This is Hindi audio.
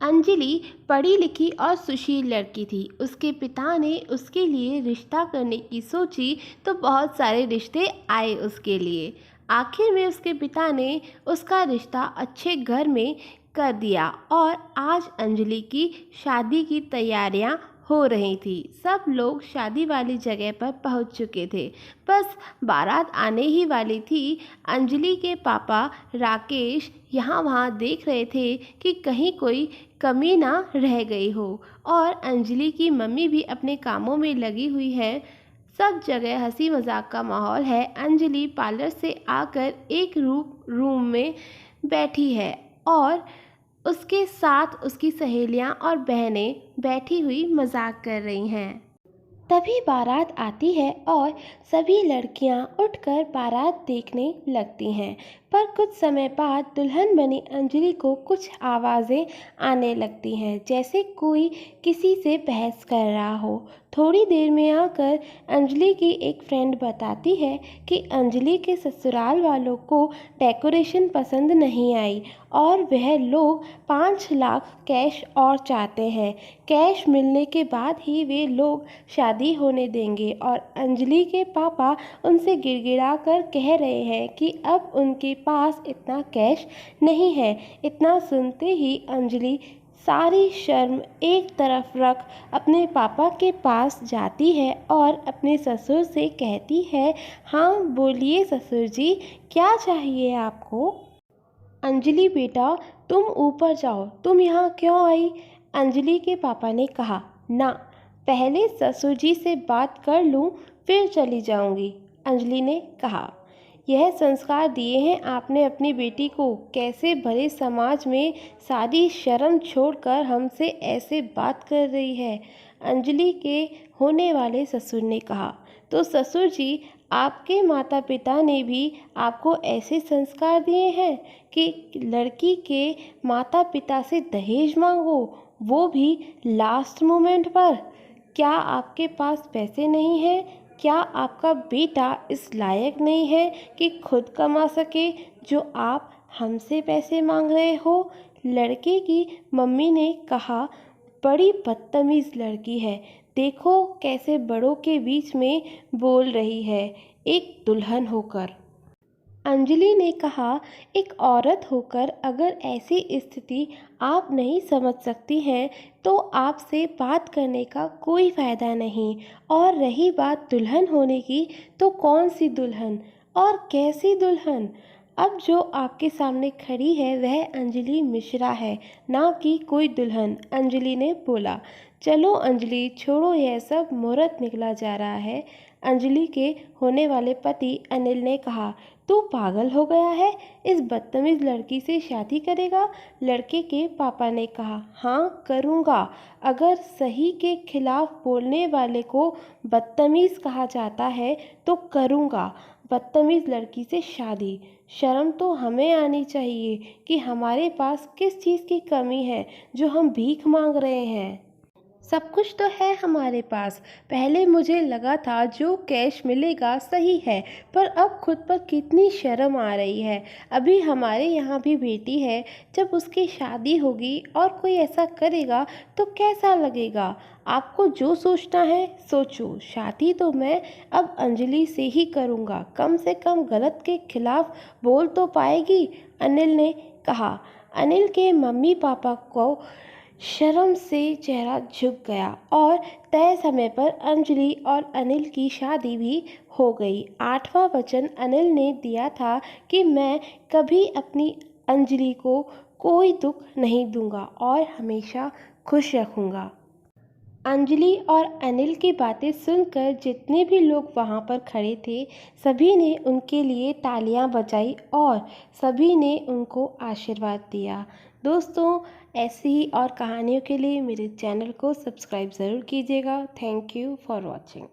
अंजलि पढ़ी लिखी और सुशील लड़की थी। उसके पिता ने उसके लिए रिश्ता करने की सोची तो बहुत सारे रिश्ते आए उसके लिए। आखिर में उसके पिता ने उसका रिश्ता अच्छे घर में कर दिया और आज अंजलि की शादी की तैयारियां हो रही थी। सब लोग शादी वाली जगह पर पहुंच चुके थे। बस बारात आने ही वाली थी। अंजलि के पापा राकेश यहाँ वहाँ देख रहे थे कि कहीं कोई कमी ना रह गई हो और अंजलि की मम्मी भी अपने कामों में लगी हुई है। सब जगह हंसी मजाक का माहौल है। अंजलि पार्लर से आकर एक रूम में बैठी है और उसके साथ उसकी सहेलियां और बहनें बैठी हुई मजाक कर रही हैं। तभी बारात आती है और सभी लड़कियां उठकर बारात देखने लगती हैं। पर कुछ समय बाद दुल्हन बनी अंजलि को कुछ आवाज़ें आने लगती हैं, जैसे कोई किसी से बहस कर रहा हो। थोड़ी देर में आकर अंजलि की एक फ्रेंड बताती है कि अंजलि के ससुराल वालों को डेकोरेशन पसंद नहीं आई और वह लोग 5 लाख कैश और चाहते हैं। कैश मिलने के बाद ही वे लोग शादी होने देंगे और अंजलि के पापा उनसे गिड़गिड़ा कर कह रहे हैं कि अब उनके पास इतना कैश नहीं है। इतना सुनते ही अंजलि सारी शर्म एक तरफ रख अपने पापा के पास जाती है और अपने ससुर से कहती है, हाँ बोलिए ससुर जी, क्या चाहिए आपको? अंजलि बेटा, तुम ऊपर जाओ, तुम यहाँ क्यों आई? अंजलि के पापा ने कहा, ना, पहले ससुर जी से बात कर लूँ फिर चली जाऊँगी। अंजलि ने कहा, यह संस्कार दिए हैं आपने अपनी बेटी को? कैसे भरे समाज में सारी शर्म छोड़कर हमसे ऐसे बात कर रही है? अंजलि के होने वाले ससुर ने कहा, तो ससुर जी, आपके माता पिता ने भी आपको ऐसे संस्कार दिए हैं कि लड़की के माता पिता से दहेज मांगो, वो भी लास्ट मोमेंट पर? क्या आपके पास पैसे नहीं हैं? क्या आपका बेटा इस लायक नहीं है कि खुद कमा सके जो आप हमसे पैसे मांग रहे हो? लड़के की मम्मी ने कहा, बड़ी बदतमीज लड़की है, देखो कैसे बड़ों के बीच में बोल रही है, एक दुल्हन होकर। अंजलि ने कहा, एक औरत होकर अगर ऐसी स्थिति आप नहीं समझ सकती हैं तो आपसे बात करने का कोई फ़ायदा नहीं। और रही बात दुल्हन होने की, तो कौन सी दुल्हन और कैसी दुल्हन? अब जो आपके सामने खड़ी है वह अंजलि मिश्रा है, ना कि कोई दुल्हन। अंजलि ने बोला, चलो अंजलि छोड़ो, यह सब मुहूर्त निकला जा रहा है। अंजलि के होने वाले पति अनिल ने कहा, तू पागल हो गया है, इस बदतमीज लड़की से शादी करेगा? लड़के के पापा ने कहा, हाँ करूँगा। अगर सही के खिलाफ बोलने वाले को बदतमीज कहा जाता है तो करूँगा बदतमीज लड़की से शादी। शर्म तो हमें आनी चाहिए कि हमारे पास किस चीज़ की कमी है जो हम भीख मांग रहे हैं। सब कुछ तो है हमारे पास। पहले मुझे लगा था जो कैश मिलेगा सही है, पर अब खुद पर कितनी शर्म आ रही है। अभी हमारे यहाँ भी बेटी है, जब उसकी शादी होगी और कोई ऐसा करेगा तो कैसा लगेगा? आपको जो सोचना है सोचो, शादी तो मैं अब अंजलि से ही करूँगा, कम से कम गलत के खिलाफ बोल तो पाएगी। अनिल ने कहा। अनिल के मम्मी पापा को शर्म से चेहरा झुक गया और तय समय पर अंजलि और अनिल की शादी भी हो गई। 8वां वचन अनिल ने दिया था कि मैं कभी अपनी अंजलि को कोई दुख नहीं दूंगा और हमेशा खुश रखूंगा। अंजलि और अनिल की बातें सुनकर जितने भी लोग वहाँ पर खड़े थे, सभी ने उनके लिए तालियां बजाई और सभी ने उनको आशीर्वाद दिया। दोस्तों, ऐसी ही और कहानियों के लिए मेरे चैनल को सब्सक्राइब ज़रूर कीजिएगा। Thank you for watching.